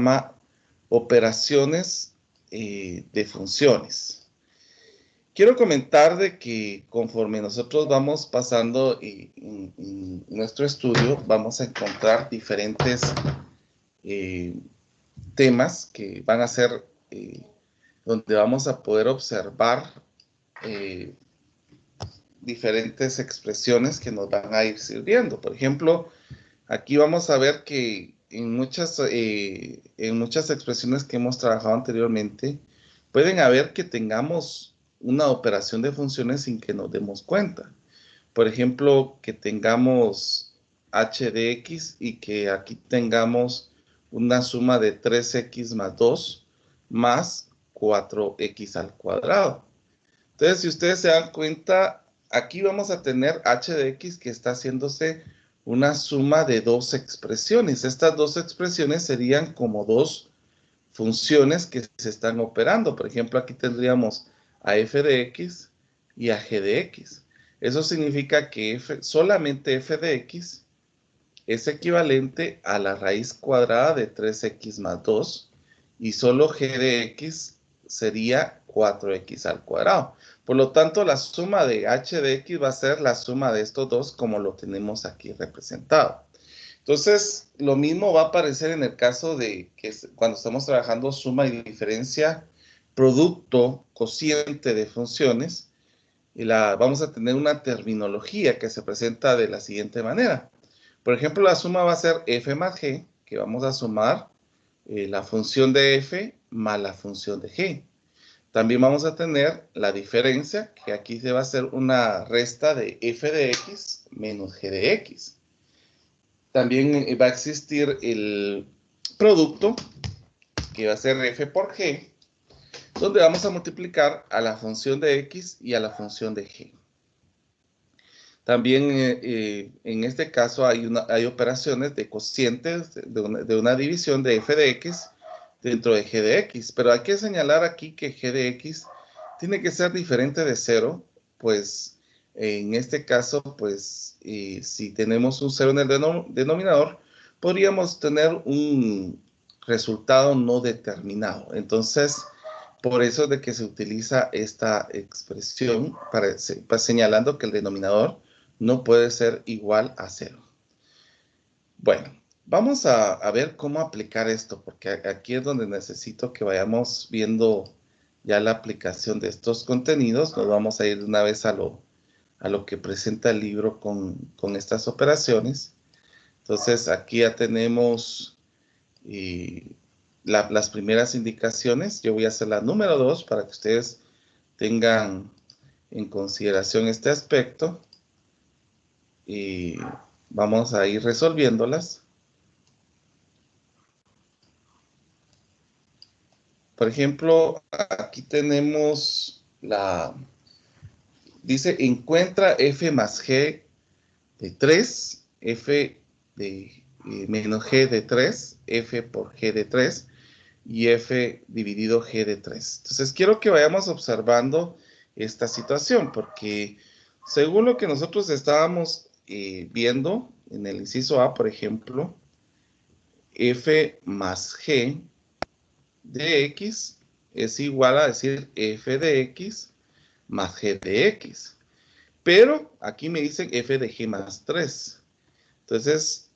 llama operaciones de funciones. Quiero comentar de que conforme nosotros vamos pasando en nuestro estudio, vamos a encontrar diferentes temas que van a ser donde vamos a poder observar diferentes expresiones que nos van a ir sirviendo. Por ejemplo, aquí vamos a ver que en muchas expresiones que hemos trabajado anteriormente, pueden haber que tengamos una operación de funciones sin que nos demos cuenta. Por ejemplo, que tengamos h de x y que aquí tengamos una suma de 3x más 2 más 4x al cuadrado. Entonces, si ustedes se dan cuenta, aquí vamos a tener h de x que está haciéndose una suma de dos expresiones. Estas dos expresiones serían como dos funciones que se están operando. Por ejemplo, aquí tendríamos a f de x y a g de x. Eso significa que solamente f de x es equivalente a la raíz cuadrada de 3x más 2 y solo g de x sería 4x al cuadrado. Por lo tanto, la suma de h de x va a ser la suma de estos dos como lo tenemos aquí representado. Entonces, lo mismo va a aparecer en el caso de que cuando estamos trabajando suma y diferencia, producto, cociente de funciones, y vamos a tener una terminología que se presenta de la siguiente manera. Por ejemplo, la suma va a ser f más g, que vamos a sumar la función de f más la función de g. También vamos a tener la diferencia, que aquí se va a hacer una resta de f de x menos g de x. También va a existir el producto, que va a ser f por g, donde vamos a multiplicar a la función de x y a la función de g. También en este caso hay operaciones de cocientes de una división de f de x dentro de g de x, pero hay que señalar aquí que g de x tiene que ser diferente de 0, pues en este caso, pues si tenemos un 0 en el denominador, podríamos tener un resultado no determinado. Entonces, por eso es de que se utiliza esta expresión para señalando que el denominador no puede ser igual a 0. Bueno, vamos a ver cómo aplicar esto, porque aquí es donde necesito que vayamos viendo ya la aplicación de estos contenidos. Nos vamos a ir de una vez a lo que presenta el libro con estas operaciones. Entonces, aquí ya tenemos las primeras indicaciones. Yo voy a hacer la número 2 para que ustedes tengan en consideración este aspecto. Y vamos a ir resolviéndolas. Por ejemplo, aquí tenemos dice, encuentra f más g de 3, f de menos g de 3, f por g de 3 y f dividido g de 3. Entonces, quiero que vayamos observando esta situación, porque según lo que nosotros estábamos viendo en el inciso A, por ejemplo, f más g de x es igual a decir f de x más g de x. Pero aquí me dicen f de g más 3. Entonces,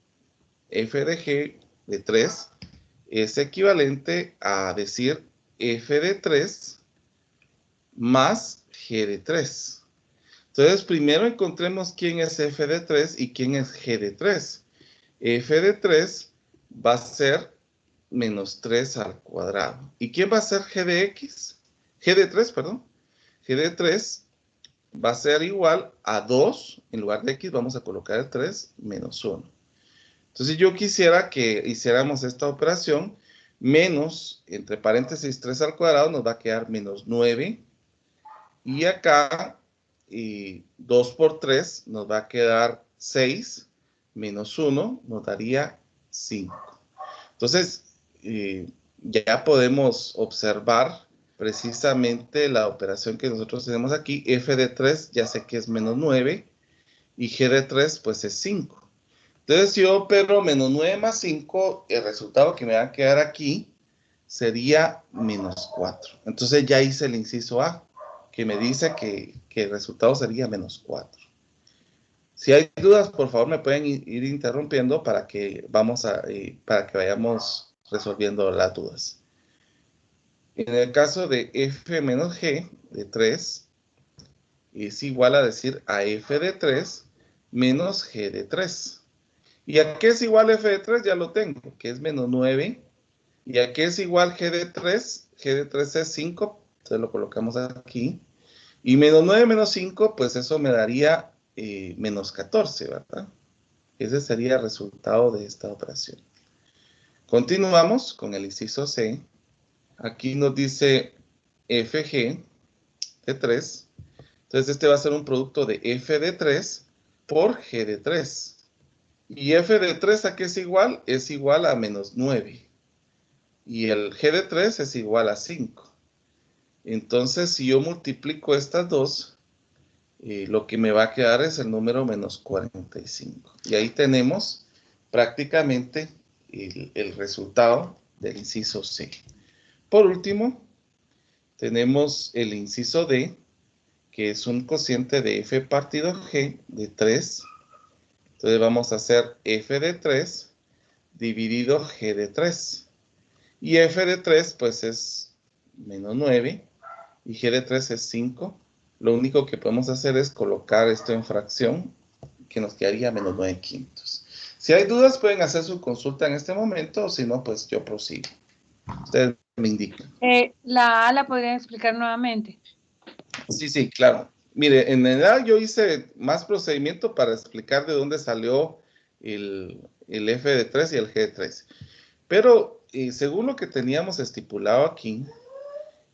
f de g de 3 es equivalente a decir f de 3 más g de 3. Entonces, primero encontremos quién es f de 3 y quién es g de 3. F de 3 va a ser menos 3 al cuadrado. ¿Y quién va a ser g de x? G de 3, perdón. G de 3 va a ser igual a 2, en lugar de x vamos a colocar el 3 menos 1. Entonces yo quisiera que hiciéramos esta operación, menos, entre paréntesis, 3 al cuadrado nos va a quedar menos 9. Y acá, 2 por 3 nos va a quedar 6, menos 1 nos daría 5. Entonces, ya podemos observar precisamente la operación que nosotros tenemos aquí. F de 3 ya sé que es menos 9 y G de 3 pues es 5. Entonces, si yo opero menos 9 más 5, el resultado que me va a quedar aquí sería menos 4. Entonces, ya hice el inciso A, que me dice que el resultado sería menos 4. Si hay dudas, por favor, me pueden ir interrumpiendo para que vayamos resolviendo las dudas. En el caso de f menos g de 3, es igual a decir a f de 3 menos g de 3. ¿Y a qué es igual f de 3? Ya lo tengo, que es menos 9. ¿Y a qué es igual g de 3? G de 3 es 5, entonces lo colocamos aquí. Y menos 9 menos 5, pues eso me daría menos 14, ¿verdad? Ese sería el resultado de esta operación. Continuamos con el inciso C. Aquí nos dice fg de 3. Entonces este va a ser un producto de f de 3 por g de 3. ¿Y f de 3 a qué es igual? Es igual a menos 9. Y el g de 3 es igual a 5. Entonces, si yo multiplico estas dos, lo que me va a quedar es el número menos 45. Y ahí tenemos prácticamente el resultado del inciso C. Por último, tenemos el inciso D, que es un cociente de f partido g de 3. Entonces vamos a hacer f de 3 dividido g de 3. Y f de 3 pues es menos 9 y g de 3 es 5. Lo único que podemos hacer es colocar esto en fracción, que nos quedaría menos 9 quintos. Si hay dudas pueden hacer su consulta en este momento, o si no, pues yo prosigo. Ustedes me indican. La A la podrían explicar nuevamente. Sí, claro. Mire, en realidad yo hice más procedimiento para explicar de dónde salió el f de 3 y el g de 3. Pero según lo que teníamos estipulado aquí,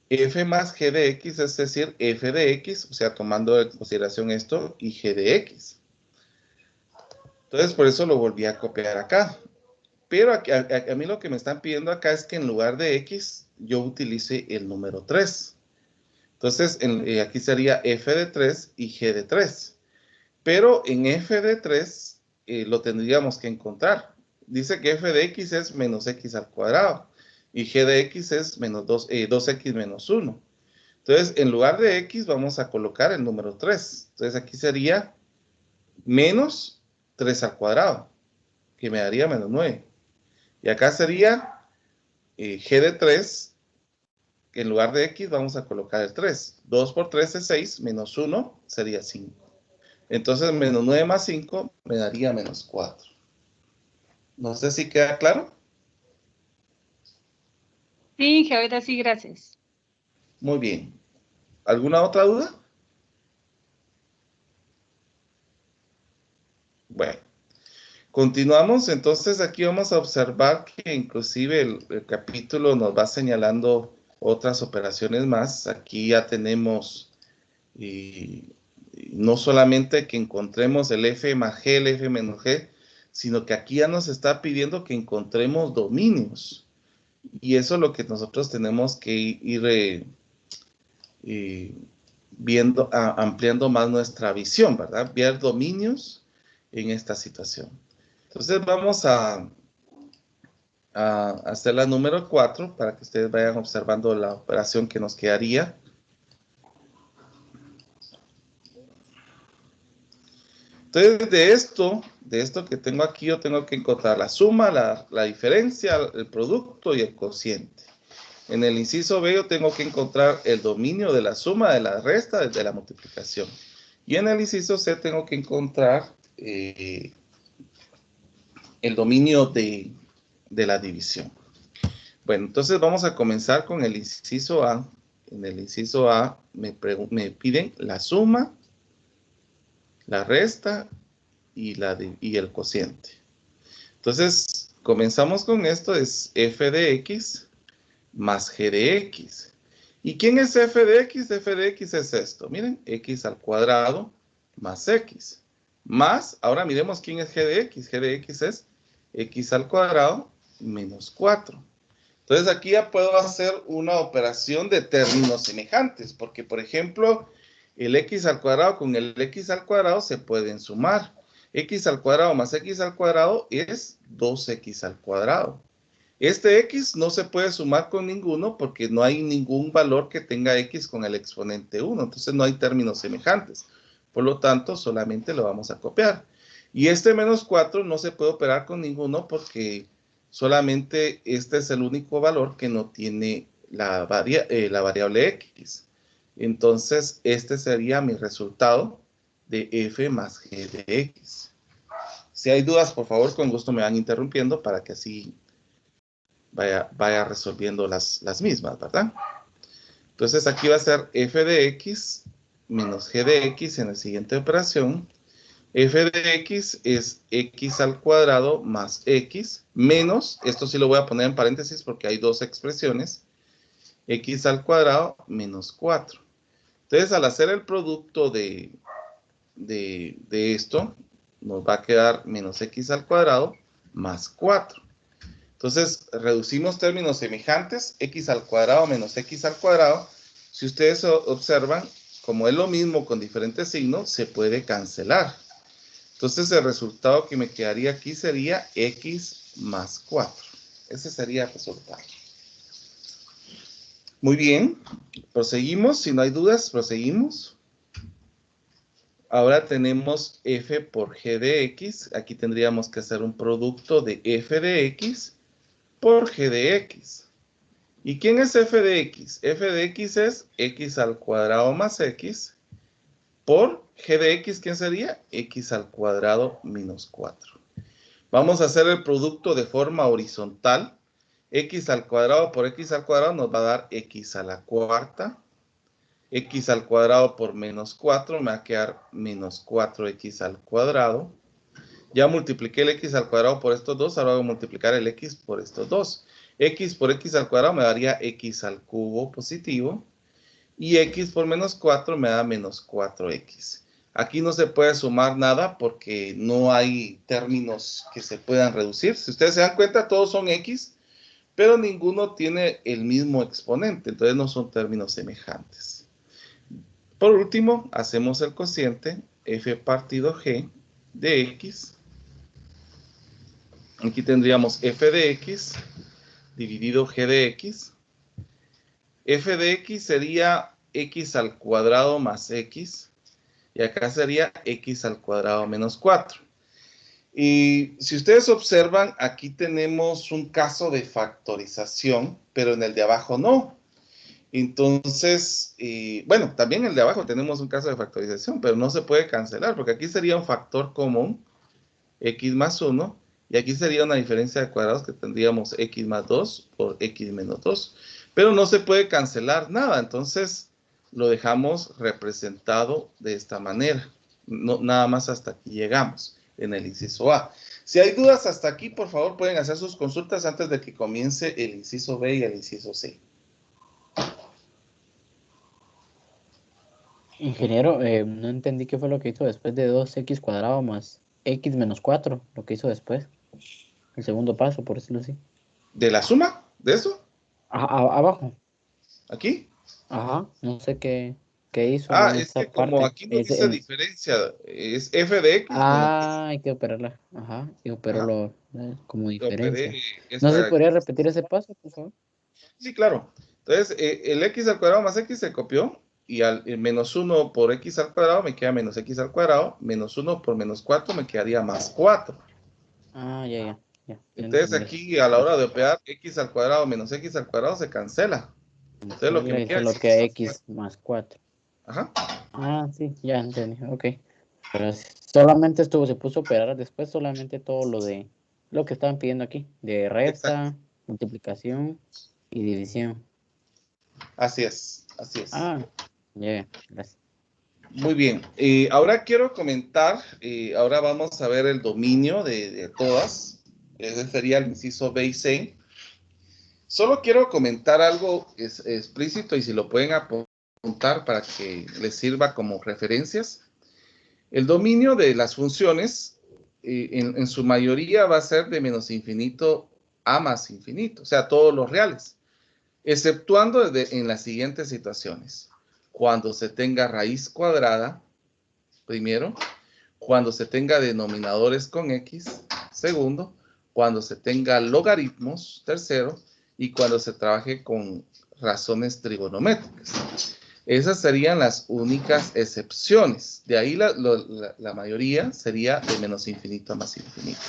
f más g de x, es decir, f de x, o sea, tomando en consideración esto, y g de x. Entonces, por eso lo volví a copiar acá. Pero a mí lo que me están pidiendo acá es que en lugar de x, yo utilice el número 3. Entonces, aquí sería f de 3 y g de 3. Pero en f de 3 lo tendríamos que encontrar. Dice que f de x es menos x al cuadrado. Y g de x es menos 2x menos 1. Entonces, en lugar de x, vamos a colocar el número 3. Entonces, aquí sería menos 3 al cuadrado, que me daría menos 9. Y acá sería g de 3, que en lugar de x vamos a colocar el 3. 2 por 3 es 6, menos 1 sería 5. Entonces, menos 9 más 5 me daría menos 4. No sé si queda claro. Sí, ahorita sí, gracias. Muy bien. ¿Alguna otra duda? Bueno. Continuamos, entonces aquí vamos a observar que inclusive el capítulo nos va señalando otras operaciones más. Aquí ya tenemos no solamente que encontremos el f más g, el f menos g, sino que aquí ya nos está pidiendo que encontremos dominios. Y eso es lo que nosotros tenemos que ir viendo, ampliando más nuestra visión, ¿verdad? Ver dominios en esta situación. Entonces vamos a hacer la número 4 para que ustedes vayan observando la operación que nos quedaría. Entonces de esto que tengo aquí, yo tengo que encontrar la suma, la diferencia, el producto y el cociente. En el inciso B yo tengo que encontrar el dominio de la suma, de la resta, de la multiplicación. Y en el inciso C tengo que encontrar el dominio de la división. Bueno, entonces vamos a comenzar con el inciso A. En el inciso A me piden la suma, la resta y el cociente. Entonces, comenzamos con esto, es f de x más g de x. ¿Y quién es f de x? F de x es esto. Miren, x al cuadrado más x. Más, ahora miremos quién es g de x. G de x es x al cuadrado menos 4. Entonces aquí ya puedo hacer una operación de términos semejantes, porque por ejemplo, el x al cuadrado con el x al cuadrado se pueden sumar. X al cuadrado más X al cuadrado es 2X al cuadrado. Este X no se puede sumar con ninguno porque no hay ningún valor que tenga X con el exponente 1. Entonces no hay términos semejantes. Por lo tanto, solamente lo vamos a copiar. Y este menos 4 no se puede operar con ninguno porque solamente este es el único valor que no tiene la variable X. Entonces, este sería mi resultado de f más g de x. Si hay dudas, por favor, con gusto me van interrumpiendo para que así vaya resolviendo las mismas, ¿verdad? Entonces, aquí va a ser f de x menos g de x en la siguiente operación. F de x es x al cuadrado más x menos, esto sí lo voy a poner en paréntesis porque hay dos expresiones, x al cuadrado menos 4. Entonces, al hacer el producto de esto, nos va a quedar menos x al cuadrado más 4. Entonces, reducimos términos semejantes, x al cuadrado menos x al cuadrado. Si ustedes observan, como es lo mismo con diferentes signos, se puede cancelar. Entonces, el resultado que me quedaría aquí sería x más 4. Ese sería el resultado. Muy bien, proseguimos. Si no hay dudas, proseguimos. Ahora tenemos f por g de x. Aquí tendríamos que hacer un producto de f de x por g de x. ¿Y quién es f de x? F de x es x al cuadrado más x por g de x, ¿quién sería? X al cuadrado menos 4. Vamos a hacer el producto de forma horizontal. X al cuadrado por x al cuadrado nos va a dar x a la cuarta. X al cuadrado por menos 4 me va a quedar menos 4x al cuadrado. Ya multipliqué el x al cuadrado por estos dos, ahora voy a multiplicar el x por estos dos. X por x al cuadrado me daría x al cubo positivo. Y x por menos 4 me da menos 4x. Aquí no se puede sumar nada porque no hay términos que se puedan reducir. Si ustedes se dan cuenta, todos son x, pero ninguno tiene el mismo exponente. Entonces no son términos semejantes. Por último, hacemos el cociente f partido g de x. Aquí tendríamos f de x dividido g de x. F de x sería x al cuadrado más x. Y acá sería x al cuadrado menos 4. Y si ustedes observan, aquí tenemos un caso de factorización, pero en el de abajo no. Entonces, bueno, también en el de abajo tenemos un caso de factorización, pero no se puede cancelar, porque aquí sería un factor común, x más 1, y aquí sería una diferencia de cuadrados que tendríamos x más 2 por x menos 2. Pero no se puede cancelar nada, entonces lo dejamos representado de esta manera. No, nada más hasta aquí llegamos en el inciso A. Si hay dudas hasta aquí, por favor, pueden hacer sus consultas antes de que comience el inciso B y el inciso C. Ingeniero, no entendí qué fue lo que hizo después de 2x cuadrado más x menos 4, lo que hizo después. El segundo paso, por decirlo así. ¿De la suma? ¿De eso? Abajo. ¿Aquí? Ajá, no sé qué hizo Ah, en es esa que como parte. aquí no dice diferencia, es f de x menos g. Hay que operarla. Ajá, y operó Ajá, como operé diferencia. ¿No se esta. podría repetir ese paso, por favor? Sí, claro. Entonces, el x al cuadrado más x se copió y el menos 1 por x al cuadrado me queda menos x al cuadrado, menos 1 por menos 4 me quedaría más 4. Ya Entonces, entendí. aquí a la hora de operar x al cuadrado menos x al cuadrado se cancela. Entonces, lo que me Y queda es solo x queda más x 4. más 4. Ajá, Sí, ya entendí. Ok. Pero solamente se puso a operar después solamente todo lo que estaban pidiendo aquí, de exacto. resta, multiplicación y división. Así es, así es. Ah, ya, gracias. Muy bien, ahora quiero comentar, ahora vamos a ver el dominio de todas, ese sería el inciso B y C. Solo quiero comentar algo explícito y si lo pueden apuntar para que les sirva como referencias. El dominio de las funciones en su mayoría va a ser de menos infinito a más infinito, o sea, todos los reales, exceptuando en las siguientes situaciones. Cuando se tenga raíz cuadrada, primero, cuando se tenga denominadores con x, segundo, cuando se tenga logaritmos, tercero, y cuando se trabaje con razones trigonométricas. Esas serían las únicas excepciones. De ahí la mayoría sería de menos infinito a más infinito.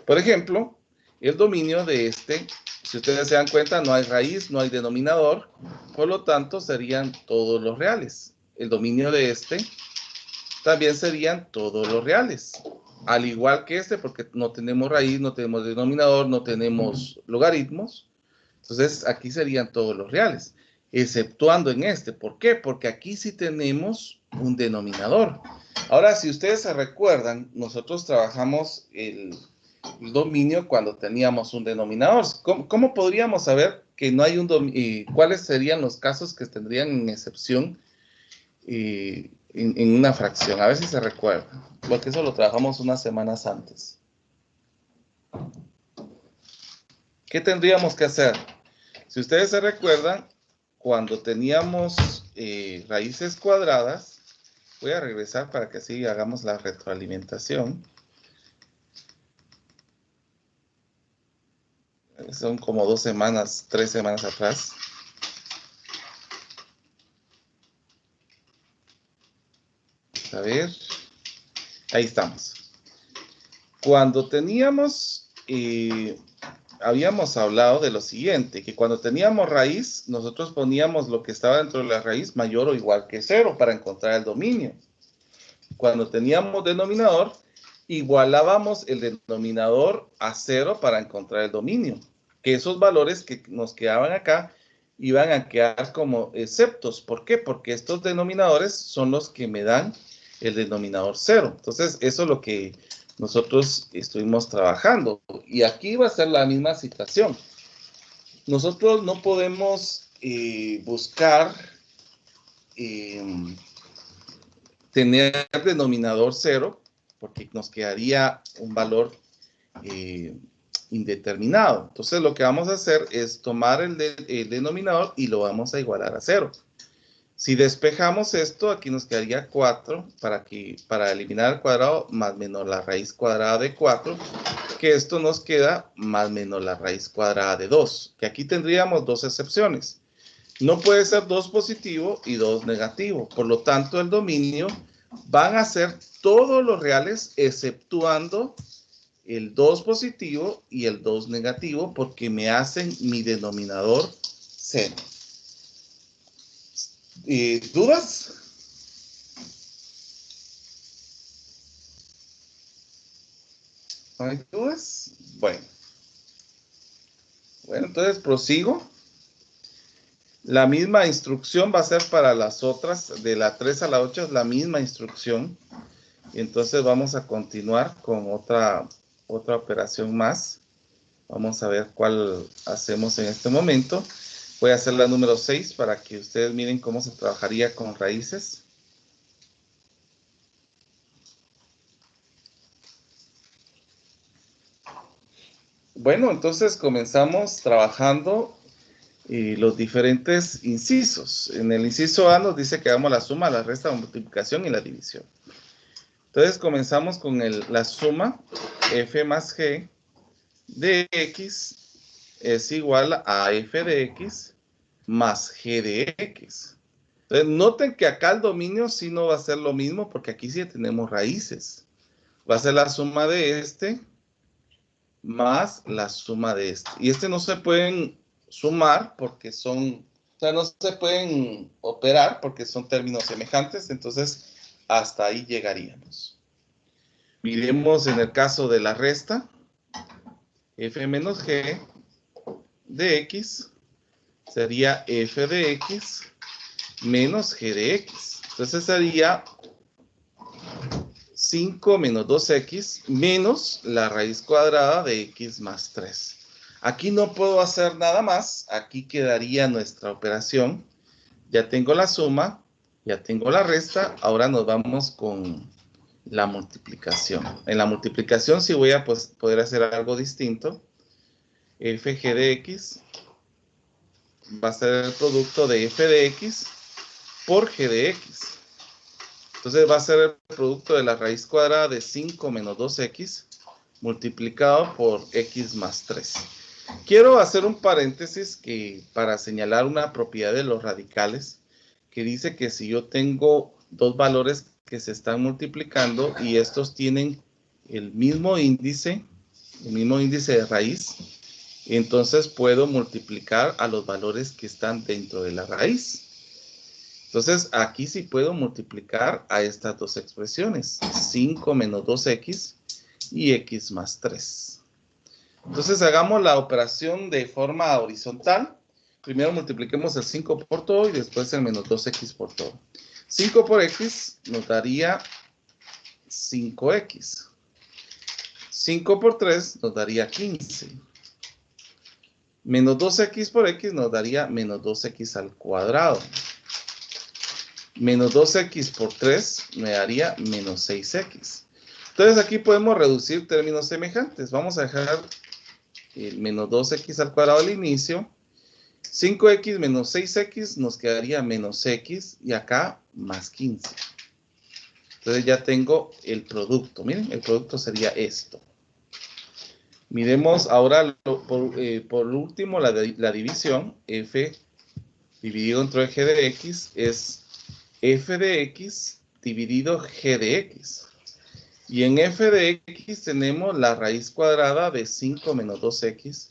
Por ejemplo, el dominio de este, si ustedes se dan cuenta, no hay raíz, no hay denominador, por lo tanto serían todos los reales. El dominio de este también serían todos los reales. Al igual que este, porque no tenemos raíz, no tenemos denominador, no tenemos logaritmos. Entonces, aquí serían todos los reales, exceptuando en este. ¿Por qué? Porque aquí sí tenemos un denominador. Ahora, si ustedes se recuerdan, nosotros trabajamos el dominio cuando teníamos un denominador. ¿Cómo podríamos saber que no hay un dominio? ¿Cuáles serían los casos que tendrían en excepción en una fracción? A ver si se recuerda, porque eso lo trabajamos unas semanas antes. ¿Qué tendríamos que hacer? Si ustedes se recuerdan, cuando teníamos raíces cuadradas, voy a regresar para que así hagamos la retroalimentación. Son como 2 semanas, 3 semanas atrás. A ver, ahí estamos. Cuando teníamos, habíamos hablado de lo siguiente, que cuando teníamos raíz, nosotros poníamos lo que estaba dentro de la raíz mayor o igual que 0 para encontrar el dominio. Cuando teníamos denominador, igualábamos el denominador a 0 para encontrar el dominio. Que esos valores que nos quedaban acá iban a quedar como exceptos. ¿Por qué? Porque estos denominadores son los que me dan el denominador 0. Entonces, eso es lo que nosotros estuvimos trabajando. Y aquí va a ser la misma situación. Nosotros no podemos buscar tener denominador 0, porque nos quedaría un valor indeterminado. Entonces, lo que vamos a hacer es tomar el denominador y lo vamos a igualar a 0. Si despejamos esto, aquí nos quedaría 4 para eliminar el cuadrado más menos la raíz cuadrada de 4, que esto nos queda más menos la raíz cuadrada de 2, que aquí tendríamos dos excepciones. No puede ser 2 positivo y 2 negativo, por lo tanto el dominio van a ser todos los reales exceptuando el 2 positivo y el 2 negativo, porque me hacen mi denominador 0. ¿Dudas? ¿No hay dudas? Bueno, entonces prosigo. La misma instrucción va a ser para las otras, de la 3 a la 8 es la misma instrucción. Entonces vamos a continuar con otra operación más. Vamos a ver cuál hacemos en este momento. Voy a hacer la número 6 para que ustedes miren cómo se trabajaría con raíces. Bueno, entonces comenzamos trabajando los diferentes incisos. En el inciso A nos dice que hagamos la suma, la resta, la multiplicación y la división. Entonces comenzamos con la suma f más g de x es igual a f de x más g de x. Entonces noten que acá el dominio sí no va a ser lo mismo, porque aquí sí tenemos raíces. Va a ser la suma de este más la suma de este. Y este no se pueden sumar porque son, o sea, no se pueden operar porque son términos semejantes, entonces hasta ahí llegaríamos. Miremos en el caso de la resta, f menos g de x sería f de x menos g de x. Entonces sería 5 menos 2x menos la raíz cuadrada de x más 3. Aquí no puedo hacer nada más. Aquí quedaría nuestra operación. Ya tengo la suma, ya tengo la resta. Ahora nos vamos con la multiplicación. En la multiplicación sí voy a poder hacer algo distinto. Fg de x va a ser el producto de f de x por g de x. Entonces va a ser el producto de la raíz cuadrada de 5 menos 2x multiplicado por x más 3. Quiero hacer un paréntesis para señalar una propiedad de los radicales que dice que si yo tengo dos valores que se están multiplicando y estos tienen el mismo índice de raíz, entonces puedo multiplicar a los valores que están dentro de la raíz. Entonces, aquí sí puedo multiplicar a estas dos expresiones, 5 menos 2x y x más 3. Entonces, hagamos la operación de forma horizontal. Primero multipliquemos el 5 por todo y después el menos 2x por todo. 5 por x nos daría 5x. 5 por 3 nos daría 15. Menos 2x por x nos daría menos 2x al cuadrado. Menos 2x por 3 me daría menos 6x. Entonces aquí podemos reducir términos semejantes. Vamos a dejar el menos 2x al cuadrado al inicio. 5x menos 6x nos quedaría menos x y acá más 15. Entonces ya tengo el producto. Miren, el producto sería esto. Miremos ahora por último la división. F dividido entre g de x es f de x dividido g de x. Y en f de x tenemos la raíz cuadrada de 5 menos 2x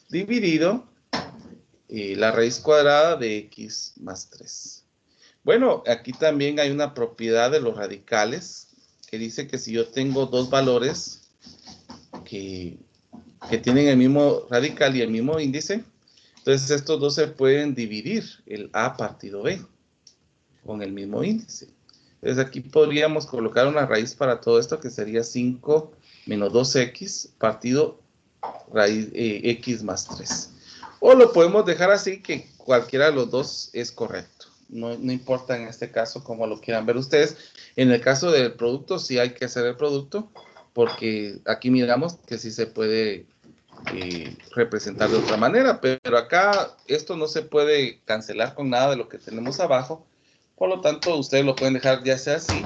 dividido la raíz cuadrada de x más 3. Bueno, aquí también hay una propiedad de los radicales que dice que si yo tengo dos valores que tienen el mismo radical y el mismo índice, entonces estos dos se pueden dividir, el a partido b, con el mismo índice. Entonces aquí podríamos colocar una raíz para todo esto que sería 5 menos 2x partido raíz x más 3. O lo podemos dejar así, que cualquiera de los dos es correcto. No importa en este caso cómo lo quieran ver ustedes. En el caso del producto sí hay que hacer el producto, porque aquí miramos que sí se puede representar de otra manera, pero acá esto no se puede cancelar con nada de lo que tenemos abajo. Por lo tanto, ustedes lo pueden dejar ya sea así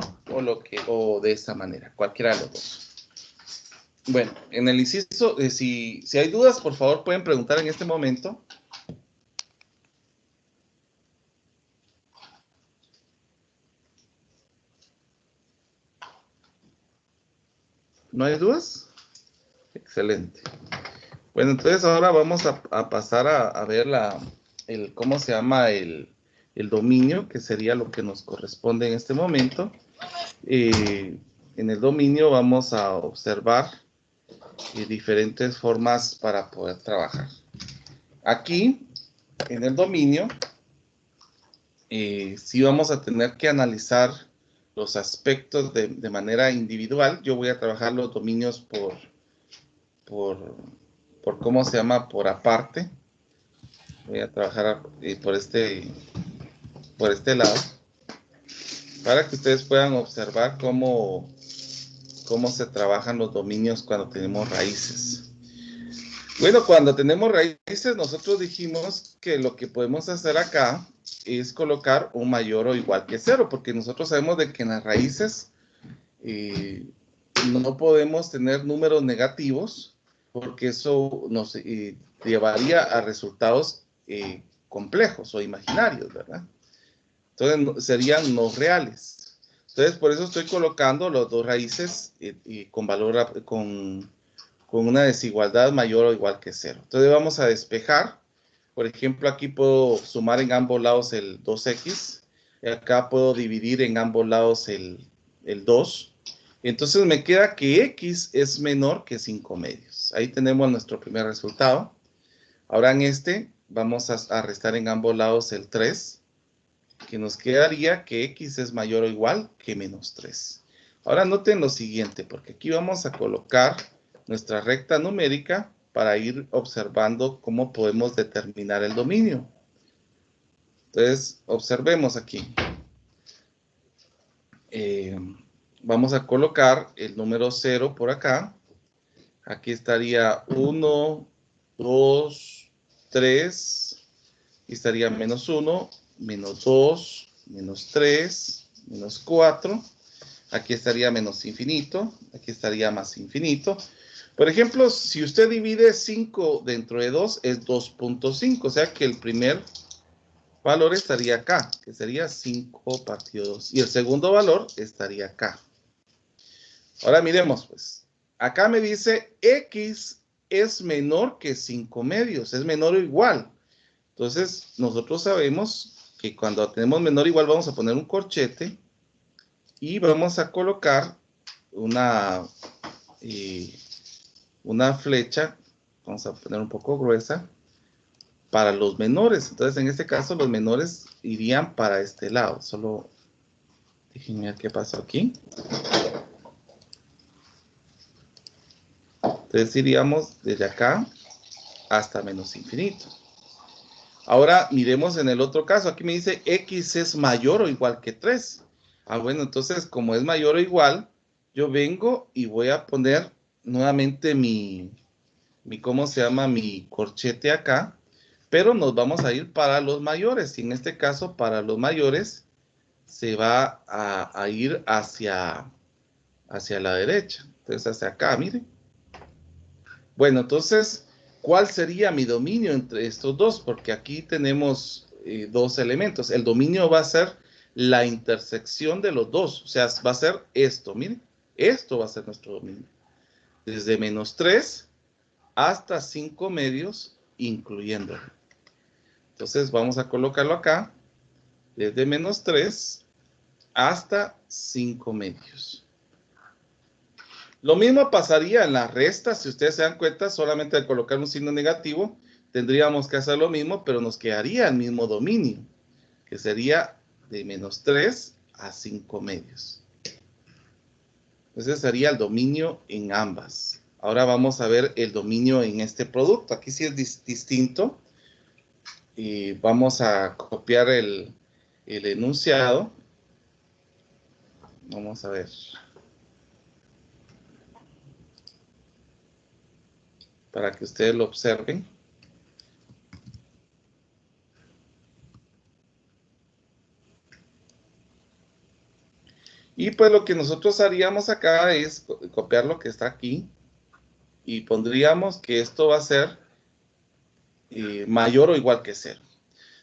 o de esta manera, cualquiera de los dos. Bueno, en el inciso, si hay dudas, por favor pueden preguntar en este momento. ¿No hay dudas? Excelente. Bueno, entonces ahora vamos a pasar a ver ¿cómo se llama? El dominio, que sería lo que nos corresponde en este momento. En el dominio vamos a observar diferentes formas para poder trabajar. Aquí, en el dominio, sí vamos a tener que analizar los aspectos de manera individual. Yo voy a trabajar los dominios por ¿cómo se llama? Por aparte. Voy a trabajar por este lado, para que ustedes puedan observar cómo se trabajan los dominios cuando tenemos raíces. Bueno, cuando tenemos raíces, nosotros dijimos que lo que podemos hacer acá es colocar un mayor o igual que 0, porque nosotros sabemos de que en las raíces no podemos tener números negativos, porque eso nos llevaría a resultados complejos o imaginarios, ¿verdad? Entonces serían no reales. Entonces por eso estoy colocando los dos raíces con una desigualdad mayor o igual que 0. Entonces vamos a despejar. Por ejemplo, aquí puedo sumar en ambos lados el 2x. Y acá puedo dividir en ambos lados el 2. Entonces me queda que x es menor que 5 medios. Ahí tenemos nuestro primer resultado. Ahora en este vamos a restar en ambos lados el 3, que nos quedaría que x es mayor o igual que menos 3. Ahora noten lo siguiente, porque aquí vamos a colocar nuestra recta numérica para ir observando cómo podemos determinar el dominio. Entonces, observemos aquí. Vamos a colocar el número 0 por acá. Aquí estaría 1, 2, 3. Y estaría menos 1, menos 2, menos 3, menos 4. Aquí estaría menos infinito. Aquí estaría más infinito. Por ejemplo, si usted divide 5 dentro de 2, es 2.5. O sea que el primer valor estaría acá, que sería 5 partido 2. Y el segundo valor estaría acá. Ahora miremos, pues. Acá me dice X es menor que 5 medios. Es menor o igual. Entonces, nosotros sabemos que cuando tenemos menor o igual vamos a poner un corchete y vamos a colocar una flecha, vamos a poner un poco gruesa, para los menores. Entonces, en este caso, los menores irían para este lado. Solo déjenme ver qué pasó aquí. Entonces, iríamos desde acá hasta menos infinito. Ahora, miremos en el otro caso. Aquí me dice X es mayor o igual que 3. Bueno, entonces, como es mayor o igual, yo vengo y voy a poner nuevamente ¿cómo se llama? Mi corchete acá. Pero nos vamos a ir para los mayores. Y en este caso, para los mayores, se va a ir hacia la derecha. Entonces, hacia acá, miren. Bueno, entonces, ¿cuál sería mi dominio entre estos dos? Porque aquí tenemos dos elementos. El dominio va a ser la intersección de los dos. O sea, va a ser esto, miren. Esto va a ser nuestro dominio. Desde menos 3 hasta 5 medios, incluyéndolo. Entonces, vamos a colocarlo acá. Desde menos 3 hasta 5 medios. Lo mismo pasaría en la resta. Si ustedes se dan cuenta, solamente al colocar un signo negativo, tendríamos que hacer lo mismo, pero nos quedaría el mismo dominio, que sería de menos 3 a 5 medios. Ese sería el dominio en ambas. Ahora vamos a ver el dominio en este producto. Aquí sí es distinto. Y vamos a copiar el enunciado. Vamos a ver. Para que ustedes lo observen. Y pues lo que nosotros haríamos acá es copiar lo que está aquí y pondríamos que esto va a ser mayor o igual que 0.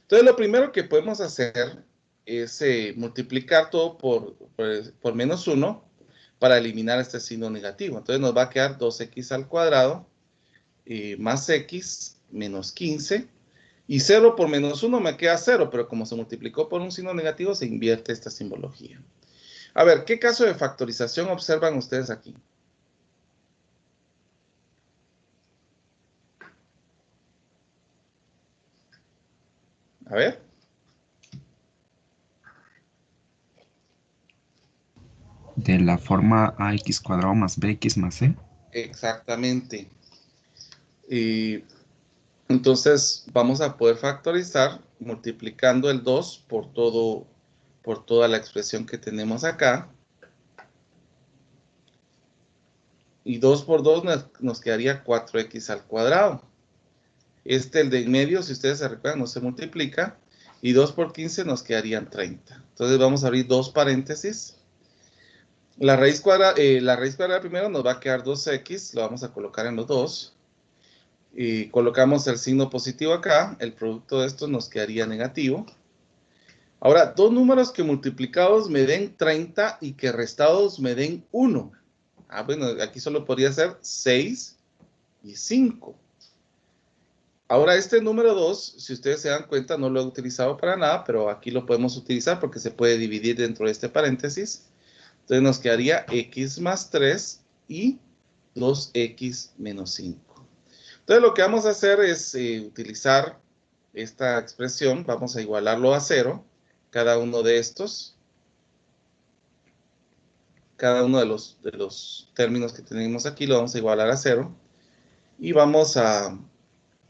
Entonces lo primero que podemos hacer es multiplicar todo por menos 1 para eliminar este signo negativo. Entonces nos va a quedar 2x al cuadrado más x menos 15. Y 0 por menos 1 me queda 0, pero como se multiplicó por un signo negativo, se invierte esta simbología. A ver, ¿qué caso de factorización observan ustedes aquí? A ver. De la forma ax cuadrado más bx más c. Exactamente. Entonces vamos a poder factorizar multiplicando el 2 por toda la expresión que tenemos acá. Y 2 por 2 nos quedaría 4x al cuadrado. El de en medio, si ustedes se recuerdan, no se multiplica. Y 2 por 15 nos quedarían 30. Entonces vamos a abrir dos paréntesis. La raíz cuadrada primero nos va a quedar 2x. Lo vamos a colocar en los dos. Y colocamos el signo positivo acá. El producto de estos nos quedaría negativo. Ahora, dos números que multiplicados me den 30 y que restados me den 1. Bueno, aquí solo podría ser 6 y 5. Ahora, este número 2, si ustedes se dan cuenta, no lo he utilizado para nada, pero aquí lo podemos utilizar porque se puede dividir dentro de este paréntesis. Entonces nos quedaría x más 3 y 2x menos 5. Entonces lo que vamos a hacer es utilizar esta expresión. Vamos a igualarlo a 0. Cada uno de estos. Cada uno de los términos que tenemos aquí lo vamos a igualar a 0. Y vamos a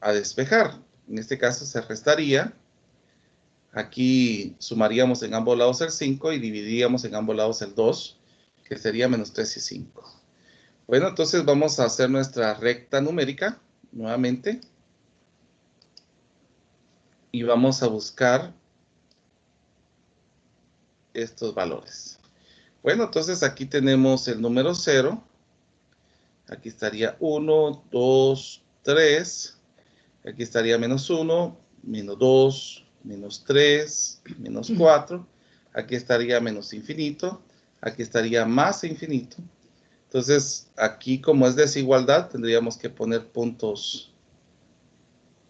despejar. En este caso se restaría. Aquí sumaríamos en ambos lados el 5 y dividiríamos en ambos lados el 2, que sería menos 3 y 5. Bueno, entonces vamos a hacer nuestra recta numérica nuevamente. Y vamos a buscar estos valores. Bueno, entonces aquí tenemos el número 0. Aquí estaría 1, 2, 3. Aquí estaría menos 1, menos 2, menos 3, menos 4. Aquí estaría menos infinito. Aquí estaría más infinito. Entonces, aquí como es desigualdad, tendríamos que poner puntos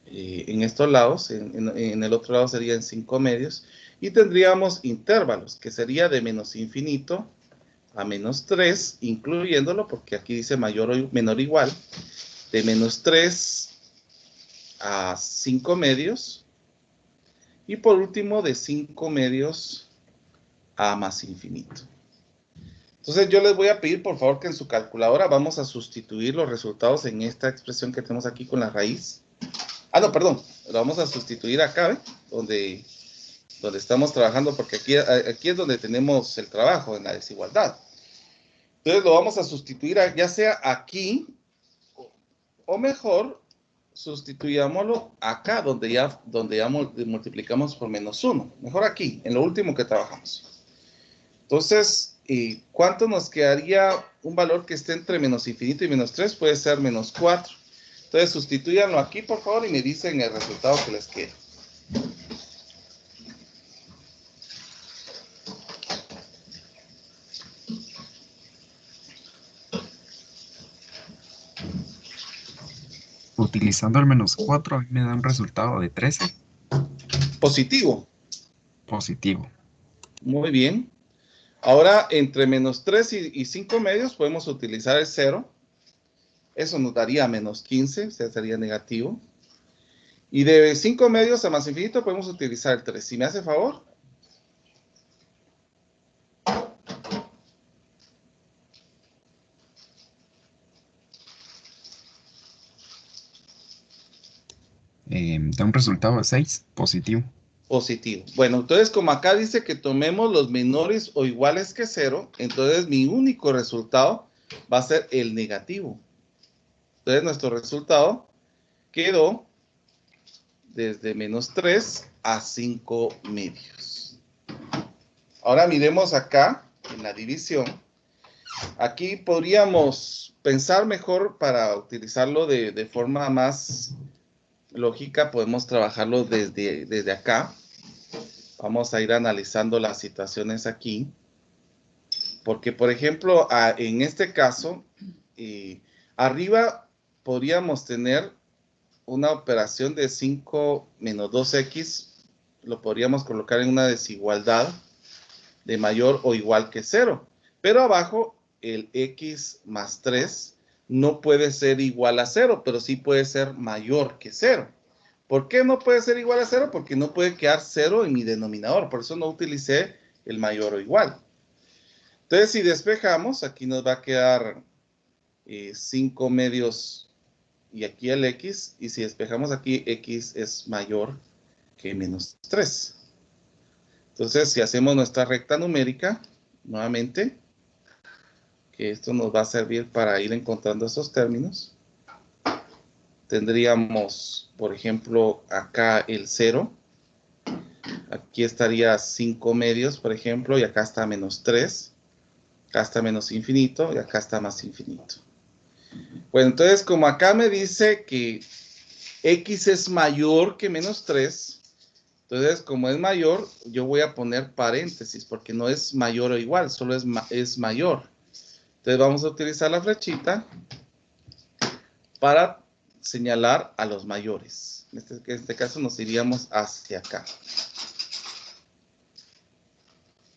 en estos lados. En el otro lado sería en 5 medios. Y tendríamos intervalos, que sería de menos infinito a menos 3, incluyéndolo, porque aquí dice mayor o menor o igual, de menos 3 a 5 medios. Y por último, de 5 medios a más infinito. Entonces yo les voy a pedir por favor que en su calculadora vamos a sustituir los resultados en esta expresión que tenemos aquí con la raíz. Ah, no, perdón, lo vamos a sustituir acá, ¿ve? Donde estamos trabajando, porque aquí es donde tenemos el trabajo, en la desigualdad. Entonces lo vamos a sustituir ya sea aquí, o mejor, sustituyámoslo acá, donde ya multiplicamos por menos 1. Mejor aquí, en lo último que trabajamos. Entonces, ¿cuánto nos quedaría un valor que esté entre menos infinito y menos 3? Puede ser menos 4. Entonces, sustituyanlo aquí, por favor, y me dicen el resultado que les quede. Utilizando el menos 4, a mí me da un resultado de 13. Positivo. Positivo. Muy bien. Ahora, entre menos 3 y 5 medios podemos utilizar el 0. Eso nos daría menos 15, o sea, sería negativo. Y de 5 medios a más infinito podemos utilizar el 3. Si me hace favor. Da un resultado de 6. Positivo. Positivo. Bueno, entonces como acá dice que tomemos los menores o iguales que 0, entonces mi único resultado va a ser el negativo. Entonces nuestro resultado quedó desde menos 3 a 5 medios. Ahora miremos acá en la división. Aquí podríamos pensar mejor para utilizarlo de forma más lógica. Podemos trabajarlo desde acá. Vamos a ir analizando las situaciones aquí. Porque, por ejemplo, en este caso, arriba podríamos tener una operación de 5 menos 2x. Lo podríamos colocar en una desigualdad de mayor o igual que 0. Pero abajo, el x más 3 no puede ser igual a 0, pero sí puede ser mayor que 0. ¿Por qué no puede ser igual a 0? Porque no puede quedar 0 en mi denominador. Por eso no utilicé el mayor o igual. Entonces, si despejamos, aquí nos va a quedar 5 medios y aquí el x. Y si despejamos aquí, x es mayor que menos 3. Entonces, si hacemos nuestra recta numérica, nuevamente, que esto nos va a servir para ir encontrando esos términos. Tendríamos, por ejemplo, acá el 0. Aquí estaría 5 medios, por ejemplo, y acá está menos 3. Acá está menos infinito y acá está más infinito. Bueno, entonces, como acá me dice que x es mayor que menos 3, entonces, como es mayor, yo voy a poner paréntesis, porque no es mayor o igual, solo es mayor. Entonces, vamos a utilizar la flechita para señalar a los mayores. En este caso nos iríamos hacia acá.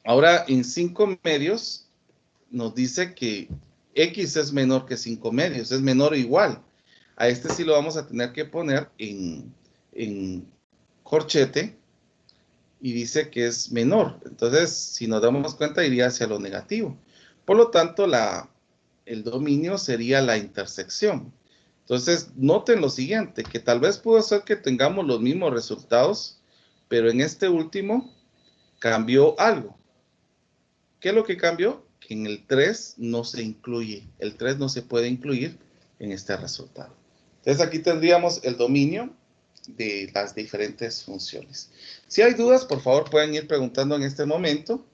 Ahora, en 5 medios, nos dice que x es menor que 5 medios, es menor o igual. A este sí lo vamos a tener que poner en corchete y dice que es menor. Entonces, si nos damos cuenta, iría hacia lo negativo. Por lo tanto, el dominio sería la intersección. Entonces, noten lo siguiente, que tal vez pudo ser que tengamos los mismos resultados, pero en este último cambió algo. ¿Qué es lo que cambió? Que en el 3 no se incluye. El 3 no se puede incluir en este resultado. Entonces, aquí tendríamos el dominio de las diferentes funciones. Si hay dudas, por favor, pueden ir preguntando en este momento.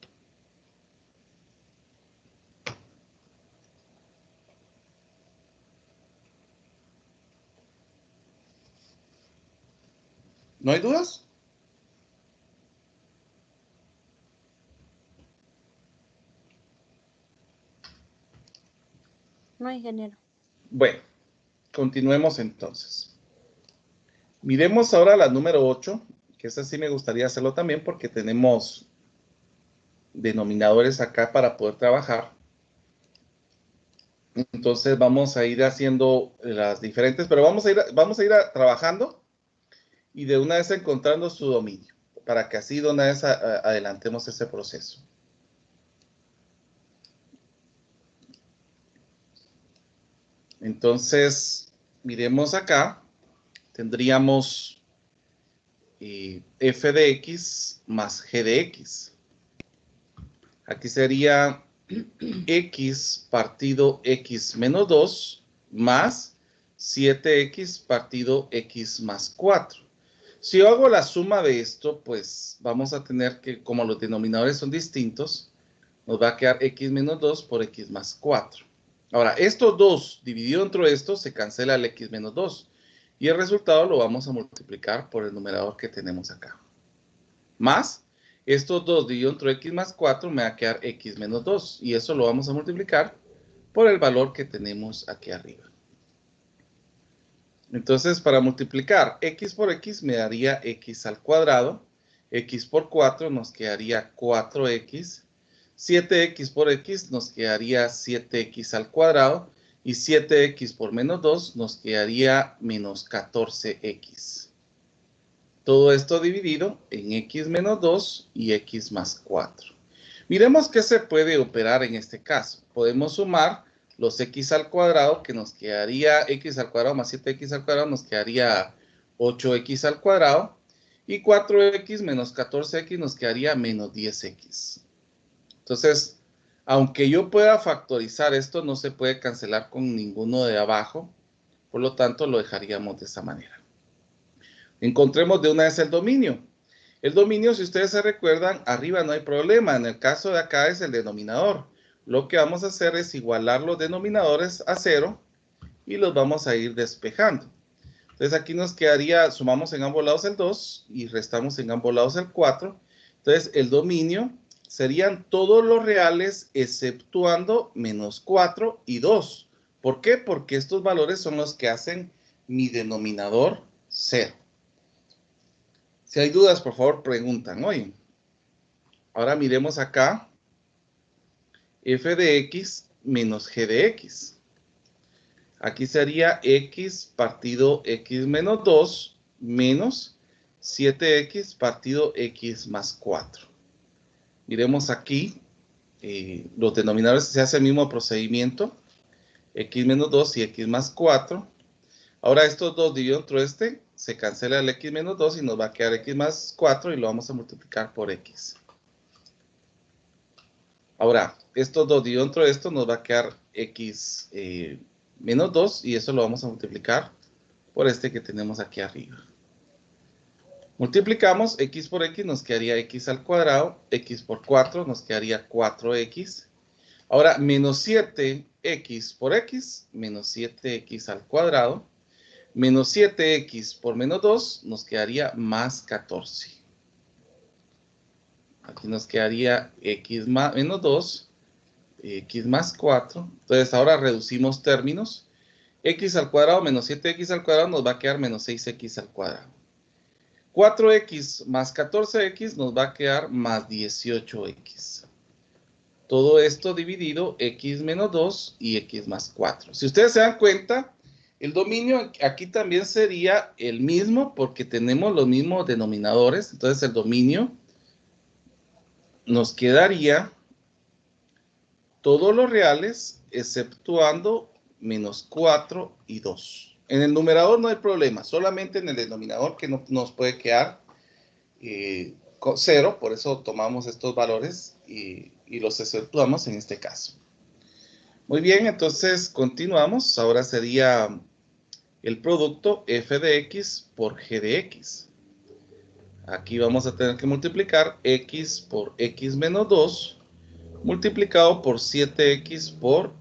¿No hay dudas? No, ingeniero. Bueno, continuemos entonces. Miremos ahora la número 8, que esta sí me gustaría hacerlo también porque tenemos denominadores acá para poder trabajar. Entonces vamos a ir haciendo las diferentes, pero vamos a ir trabajando y de una vez encontrando su dominio, para que así de una vez adelantemos ese proceso. Entonces, miremos acá, tendríamos f de x más g de x. Aquí sería x partido x menos 2 más 7x partido x más 4. Si yo hago la suma de esto, pues vamos a tener que, como los denominadores son distintos, nos va a quedar x menos 2 por x más 4. Ahora, estos 2 dividido entre estos se cancela el x menos 2. Y el resultado lo vamos a multiplicar por el numerador que tenemos acá. Más, estos 2 dividido entre x más 4 me va a quedar x menos 2. Y eso lo vamos a multiplicar por el valor que tenemos aquí arriba. Entonces, para multiplicar x por x me daría x al cuadrado. X por 4 nos quedaría 4x. 7x por x nos quedaría 7x al cuadrado. Y 7x por menos 2 nos quedaría menos 14x. Todo esto dividido en x menos 2 y x más 4. Miremos qué se puede operar en este caso. Podemos sumar los x al cuadrado, que nos quedaría x al cuadrado más 7x al cuadrado, nos quedaría 8x al cuadrado. Y 4x menos 14x nos quedaría menos 10x. Entonces, aunque yo pueda factorizar esto, no se puede cancelar con ninguno de abajo. Por lo tanto, lo dejaríamos de esa manera. Encontremos de una vez el dominio. El dominio, si ustedes se recuerdan, arriba no hay problema. En el caso de acá es el denominador. Lo que vamos a hacer es igualar los denominadores a 0 y los vamos a ir despejando. Entonces aquí nos quedaría, sumamos en ambos lados el 2 y restamos en ambos lados el 4. Entonces el dominio serían todos los reales exceptuando menos 4 y 2. ¿Por qué? Porque estos valores son los que hacen mi denominador 0. Si hay dudas, por favor, preguntan. Oye, ahora miremos acá. F de x menos g de x. Aquí sería x partido x menos 2 menos 7x partido x más 4. Miremos aquí. Los denominadores se hace el mismo procedimiento. X menos 2 y x más 4. Ahora estos dos dividido entre este, se cancela el x menos 2 y nos va a quedar x más 4 y lo vamos a multiplicar por x. Ahora, estos dos dividido entre esto nos va a quedar x menos 2 y eso lo vamos a multiplicar por este que tenemos aquí arriba. Multiplicamos x por x, nos quedaría x al cuadrado, x por 4 nos quedaría 4x. Ahora, menos 7x por x, menos 7x al cuadrado. Menos 7x por menos 2 nos quedaría más 14. Aquí nos quedaría x más, menos 2, x más 4. Entonces ahora reducimos términos. X al cuadrado menos 7x al cuadrado nos va a quedar menos 6x al cuadrado. 4x más 14x nos va a quedar más 18x. Todo esto dividido x menos 2 y x más 4. Si ustedes se dan cuenta, el dominio aquí también sería el mismo porque tenemos los mismos denominadores. Entonces el dominio nos quedaría todos los reales exceptuando menos 4 y 2. En el numerador no hay problema, solamente en el denominador que no nos puede quedar 0, por eso tomamos estos valores y los exceptuamos en este caso. Muy bien, entonces continuamos. Ahora sería el producto f de x por g de x. Aquí vamos a tener que multiplicar x por x menos 2 multiplicado por 7x por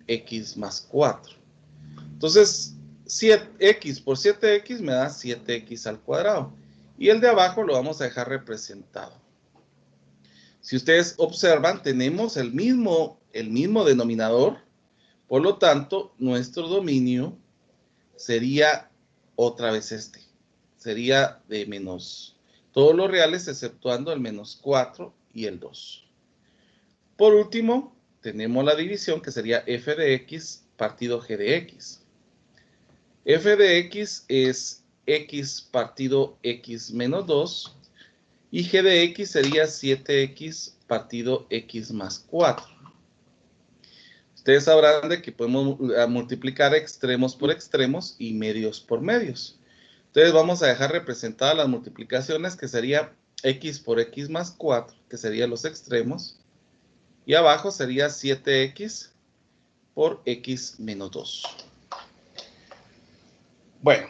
x más 4. Entonces, x por 7x me da 7x al cuadrado. Y el de abajo lo vamos a dejar representado. Si ustedes observan, tenemos el mismo denominador. Por lo tanto, nuestro dominio sería otra vez este. Sería de menos todos los reales exceptuando el menos 4 y el 2. Por último, tenemos la división que sería f de x partido g de x. F de x es x partido x menos 2 y g de x sería 7x partido x más 4. Ustedes sabrán de que podemos multiplicar extremos por extremos y medios por medios. Entonces vamos a dejar representadas las multiplicaciones que sería x por x más 4, que serían los extremos. Y abajo sería 7x por x menos 2. Bueno,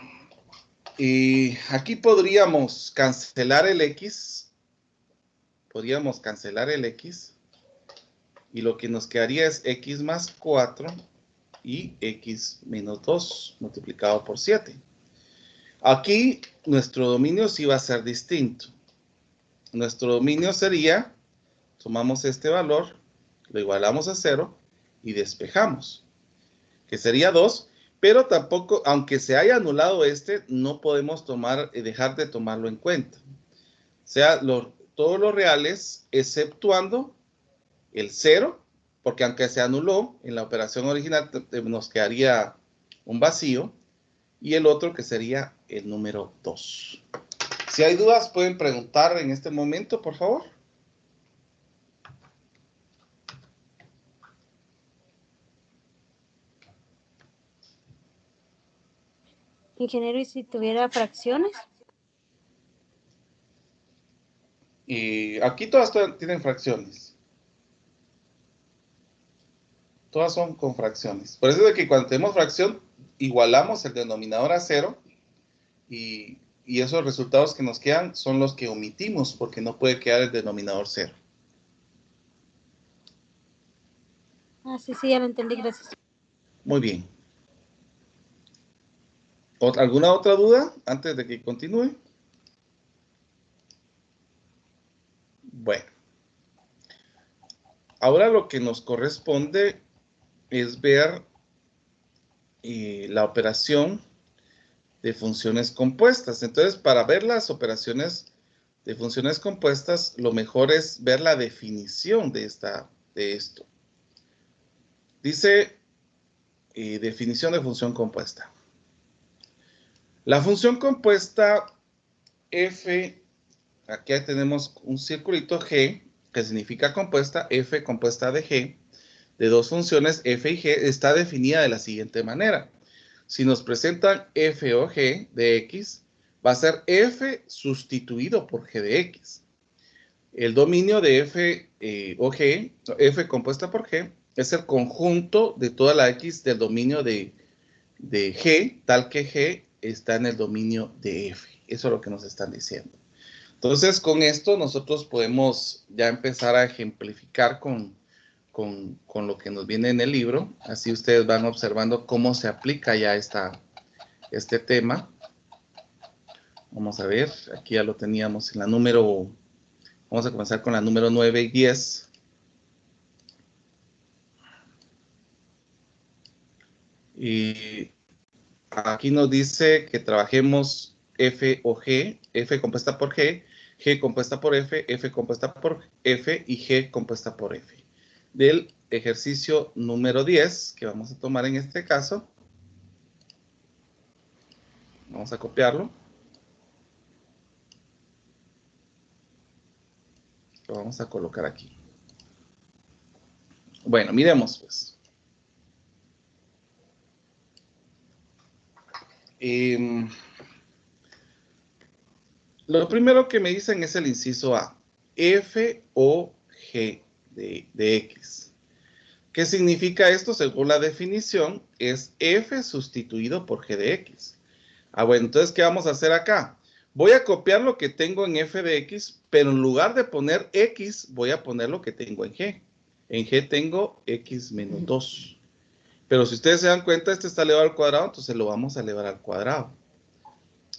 y aquí podríamos cancelar el x. Podríamos cancelar el x. Y lo que nos quedaría es x más 4 y x menos 2 multiplicado por 7. Aquí nuestro dominio sí va a ser distinto. Nuestro dominio sería, tomamos este valor, lo igualamos a 0 y despejamos, que sería 2, pero tampoco, aunque se haya anulado este, no podemos dejar de tomarlo en cuenta. O sea, todos los reales, exceptuando el 0, porque aunque se anuló, en la operación original nos quedaría un vacío, y el otro que sería el número 2. Si hay dudas, pueden preguntar en este momento, por favor. Ingeniero, ¿y si tuviera fracciones? Y aquí todas tienen fracciones. Todas son con fracciones. Por eso es que cuando tenemos fracción, igualamos el denominador a 0 y esos resultados que nos quedan son los que omitimos porque no puede quedar el denominador 0. Ah, sí, ya lo entendí, gracias. Muy bien. ¿Alguna otra duda antes de que continúe? Bueno. Ahora lo que nos corresponde es ver la operación de funciones compuestas. Entonces, para ver las operaciones de funciones compuestas, lo mejor es ver la definición de esto. Dice definición de función compuesta. La función compuesta f, aquí tenemos un circulito g, que significa compuesta, f compuesta de g, de dos funciones f y g, está definida de la siguiente manera. Si nos presentan f o g de x, va a ser f sustituido por g de x. El dominio de f o g, f compuesta por g, es el conjunto de toda la x del dominio de g, tal que g está en el dominio de f. Eso es lo que nos están diciendo. Entonces, con esto nosotros podemos ya empezar a ejemplificar con lo que nos viene en el libro. Así ustedes van observando cómo se aplica ya este tema. Vamos a ver, aquí ya lo teníamos en la número, vamos a comenzar con la número 9 y 10. Y aquí nos dice que trabajemos f o g, f compuesta por g compuesta por f, f compuesta por f y g compuesta por f. Del ejercicio número 10, que vamos a tomar en este caso. Vamos a copiarlo. Lo vamos a colocar aquí. Bueno, miremos pues. Lo primero que me dicen es el inciso A. F o G de X. ¿Qué significa esto? Según la definición, es F sustituido por G de X. Ah, bueno, entonces, ¿qué vamos a hacer acá? Voy a copiar lo que tengo en F de X, pero en lugar de poner X, voy a poner lo que tengo en G. En G tengo X menos 2. Pero si ustedes se dan cuenta, este está elevado al cuadrado, entonces lo vamos a elevar al cuadrado.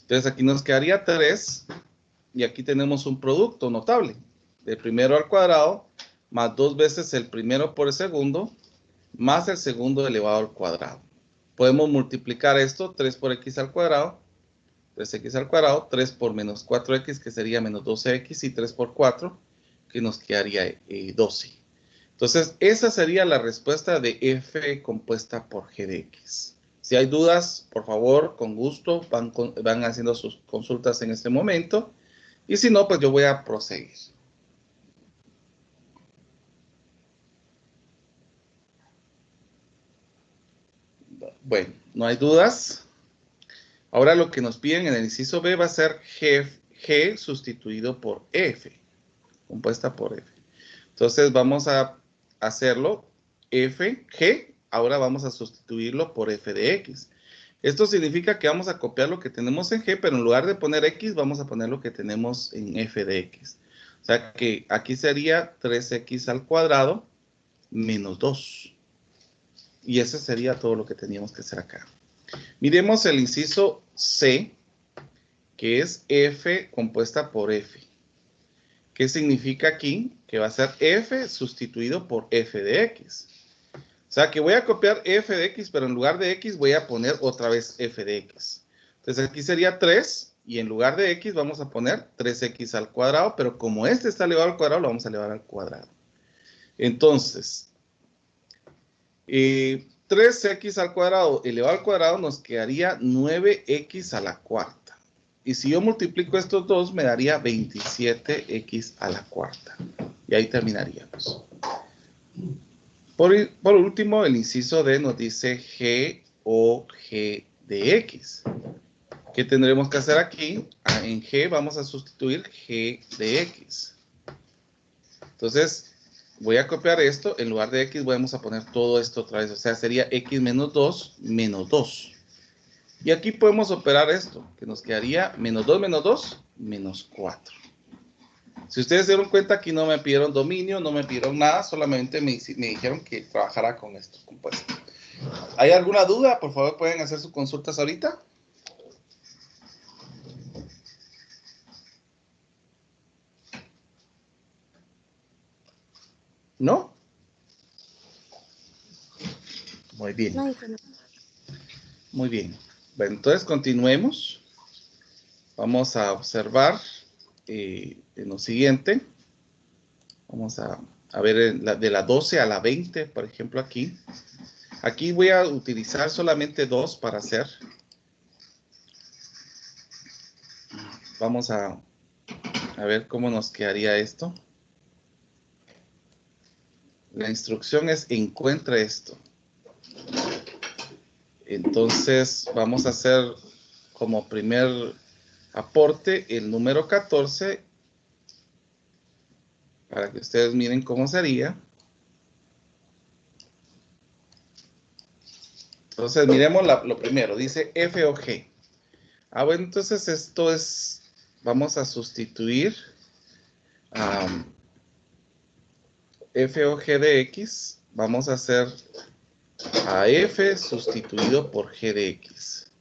Entonces aquí nos quedaría 3 y aquí tenemos un producto notable. El primero al cuadrado más 2 veces el primero por el segundo más el segundo elevado al cuadrado. Podemos multiplicar esto, 3 por x al cuadrado, 3x al cuadrado, 3 por menos 4x, que sería menos 12x, y 3 por 4, que nos quedaría 12. Entonces, esa sería la respuesta de f compuesta por g de x. Si hay dudas, por favor, con gusto, van haciendo sus consultas en este momento. Y si no, pues yo voy a proseguir. Bueno, no hay dudas. Ahora lo que nos piden en el inciso B va a ser G sustituido por F, compuesta por F. Entonces vamos a hacerlo G, ahora vamos a sustituirlo por F de X. Esto significa que vamos a copiar lo que tenemos en G, pero en lugar de poner X, vamos a poner lo que tenemos en F de X. O sea que aquí sería 3x al cuadrado menos 2. Y eso sería todo lo que teníamos que hacer acá. Miremos el inciso C, que es F compuesta por F. ¿Qué significa aquí? Que va a ser F sustituido por F de X. O sea que voy a copiar F de X, pero en lugar de X voy a poner otra vez F de X. Entonces aquí sería 3, y en lugar de X vamos a poner 3x al cuadrado, pero como este está elevado al cuadrado, lo vamos a elevar al cuadrado. Entonces, 3x al cuadrado elevado al cuadrado nos quedaría 9x a la cuarta. Y si yo multiplico estos dos, me daría 27x a la cuarta. Y ahí terminaríamos. Por último, el inciso D nos dice G o G de X. ¿Qué tendremos que hacer aquí? En G vamos a sustituir G de X. Entonces, voy a copiar esto. En lugar de X vamos a poner todo esto otra vez. O sea, sería X menos 2 menos 2. Y aquí podemos operar esto, que nos quedaría menos 2 menos 2, menos 4. Si ustedes se dieron cuenta, aquí no me pidieron dominio, no me pidieron nada, solamente me dijeron que trabajara con esto compuesto. ¿Hay alguna duda? Por favor, pueden hacer sus consultas ahorita. ¿No? Muy bien. No, hijo, no. Muy bien. Bueno, entonces continuemos. Vamos a observar en lo siguiente. Vamos a ver de la 12 a la 20, por ejemplo, aquí. Aquí voy a utilizar solamente 2 para hacer. Vamos a ver cómo nos quedaría esto. La instrucción es encuentre esto. Entonces vamos a hacer como primer aporte el número 14 para que ustedes miren cómo sería. Entonces miremos lo primero, dice F o G. Bueno, entonces esto es, vamos a sustituir F o G de X, vamos a hacer a F sustituido por G de X.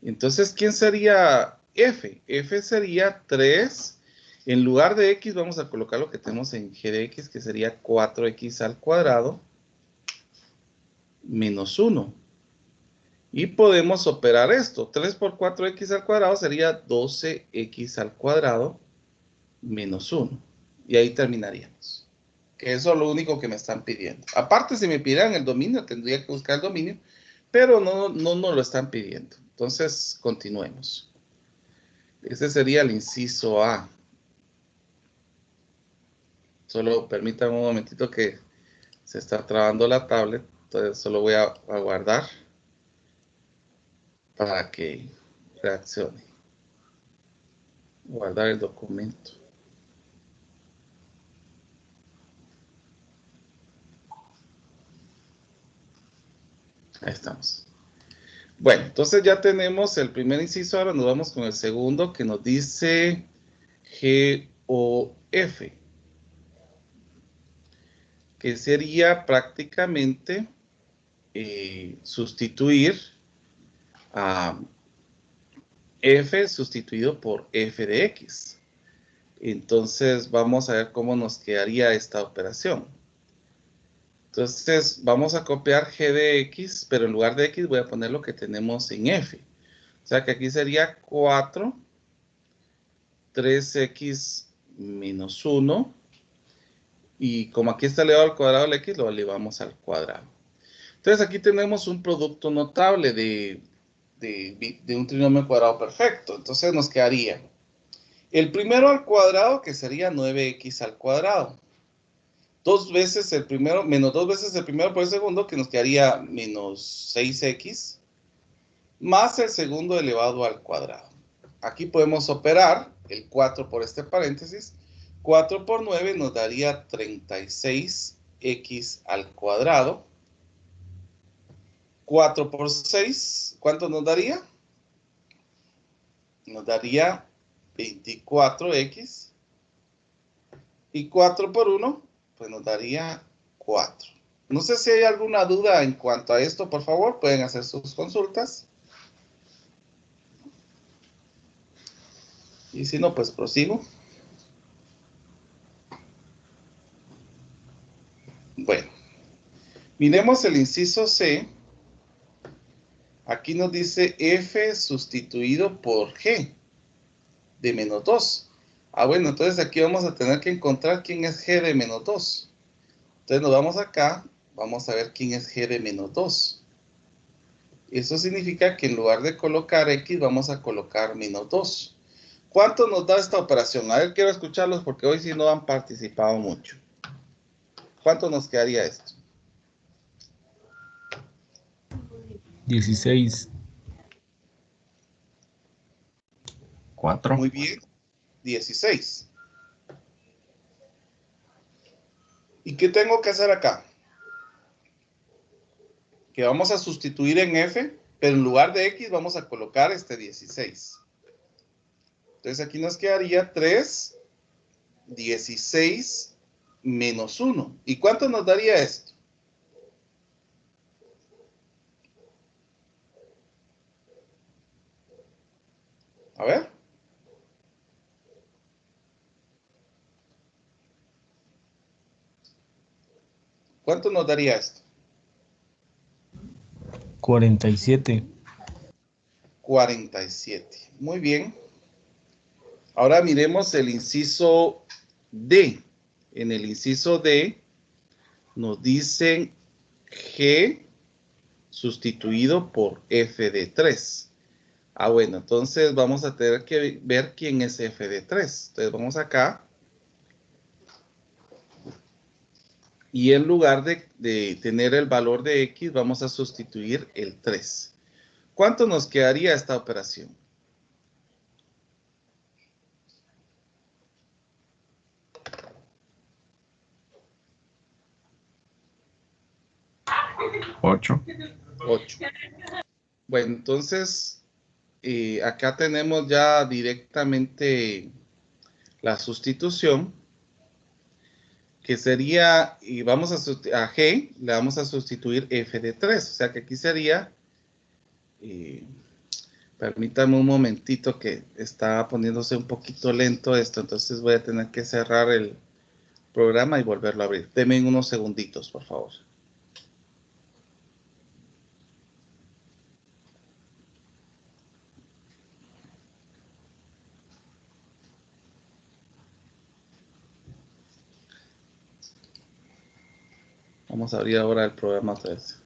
Entonces, ¿quién sería F? F sería 3. En lugar de X vamos a colocar lo que tenemos en G de X, que sería 4x al cuadrado menos 1. Y podemos operar esto. 3 por 4x al cuadrado sería 12x al cuadrado menos 1. Y ahí terminaríamos. Que eso es lo único que me están pidiendo. Aparte, si me pidieran el dominio, tendría que buscar el dominio, pero no nos lo están pidiendo. Entonces, continuemos. Ese sería el inciso A. Solo permítanme un momentito que se está trabando la tablet. Entonces, solo voy a guardar para que reaccione. Guardar el documento. Ahí estamos. Bueno, entonces ya tenemos el primer inciso. Ahora nos vamos con el segundo, que nos dice G o F, que sería prácticamente sustituir f sustituido por f de x. Entonces vamos a ver cómo nos quedaría esta operación. Entonces vamos a copiar g de x, pero en lugar de x voy a poner lo que tenemos en f. O sea que aquí sería 4, 3x menos 1. Y como aquí está elevado al cuadrado del x, lo elevamos al cuadrado. Entonces aquí tenemos un producto notable de un trinomio cuadrado perfecto. Entonces nos quedaría el primero al cuadrado, que sería 9x al cuadrado. 2 veces el primero, menos 2 veces el primero por el segundo, que nos quedaría menos 6x, más el segundo elevado al cuadrado. Aquí podemos operar el 4 por este paréntesis. 4 por 9 nos daría 36x al cuadrado. 4 por 6, ¿cuánto nos daría? Nos daría 24x. Y 4 por 1, pues nos daría 4. No sé si hay alguna duda en cuanto a esto, por favor, pueden hacer sus consultas. Y si no, pues prosigo. Bueno, miremos el inciso C. Aquí nos dice f sustituido por g de menos 2. Bueno, entonces aquí vamos a tener que encontrar quién es g de menos 2. Entonces nos vamos acá, vamos a ver quién es g de menos 2. Eso significa que en lugar de colocar x, vamos a colocar menos 2. ¿Cuánto nos da esta operación? A ver, quiero escucharlos porque hoy sí no han participado mucho. ¿Cuánto nos quedaría esto? 16. 4. Muy bien, 16. ¿Y qué tengo que hacer acá? Que vamos a sustituir en f, pero en lugar de x vamos a colocar este 16. Entonces aquí nos quedaría 3, 16 menos 1. ¿Y cuánto nos daría esto? A ver. ¿Cuánto nos daría esto? 47. 47. Muy bien. Ahora miremos el inciso D. En el inciso D nos dicen G sustituido por f de 3. Bueno, entonces vamos a tener que ver quién es f de 3. Entonces vamos acá. Y en lugar de tener el valor de x, vamos a sustituir el 3. ¿Cuánto nos quedaría esta operación? Ocho. 8. Bueno, entonces acá tenemos ya directamente la sustitución, que sería, y vamos a g, le vamos a sustituir f de 3. O sea que aquí sería, permítame un momentito que está poniéndose un poquito lento esto, entonces voy a tener que cerrar el programa y volverlo a abrir. Denme unos segunditos, por favor. Vamos a abrir ahora el programa otra vez.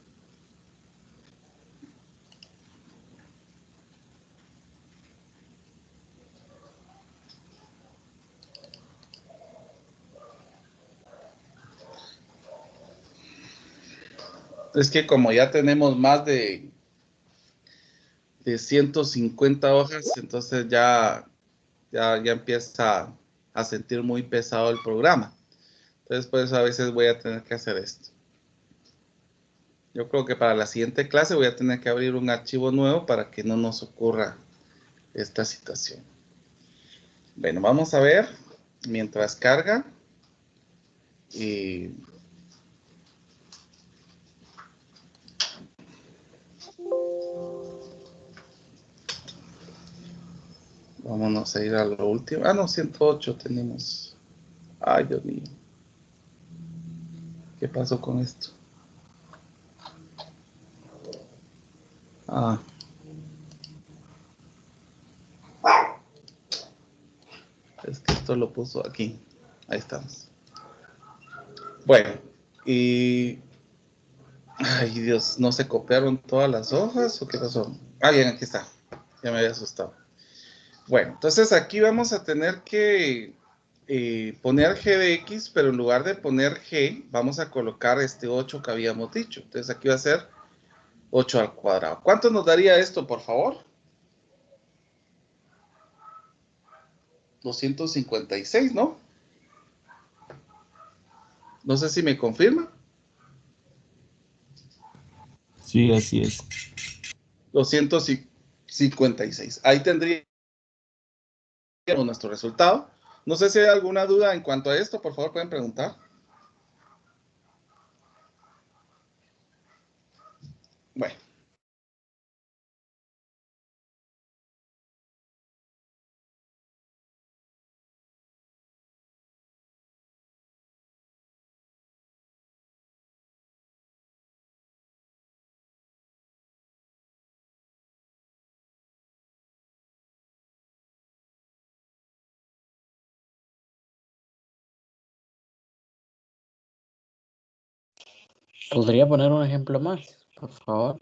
Es que como ya tenemos más de 150 hojas, entonces ya empieza a sentir muy pesado el programa. Entonces, por eso a veces voy a tener que hacer esto. Yo creo que para la siguiente clase voy a tener que abrir un archivo nuevo para que no nos ocurra esta situación. Bueno, vamos a ver mientras carga. Vámonos a ir a lo último. Ah, no, 108 tenemos. Ay, Dios mío. ¿Qué pasó con esto? Ah. Es que esto lo puso aquí. Ahí estamos. Bueno, y... Ay, Dios, ¿no se copiaron todas las hojas o qué pasó? Ah, bien, aquí está. Ya me había asustado. Bueno, entonces aquí vamos a tener que poner g de x, pero en lugar de poner g, vamos a colocar este 8 que habíamos dicho. Entonces aquí va a ser 8 al cuadrado. ¿Cuánto nos daría esto, por favor? 256, ¿no? No sé si me confirma. Sí, así es. 256. Ahí tendríamos nuestro resultado. No sé si hay alguna duda en cuanto a esto, por favor pueden preguntar. Bueno. ¿Podría poner un ejemplo más, por favor?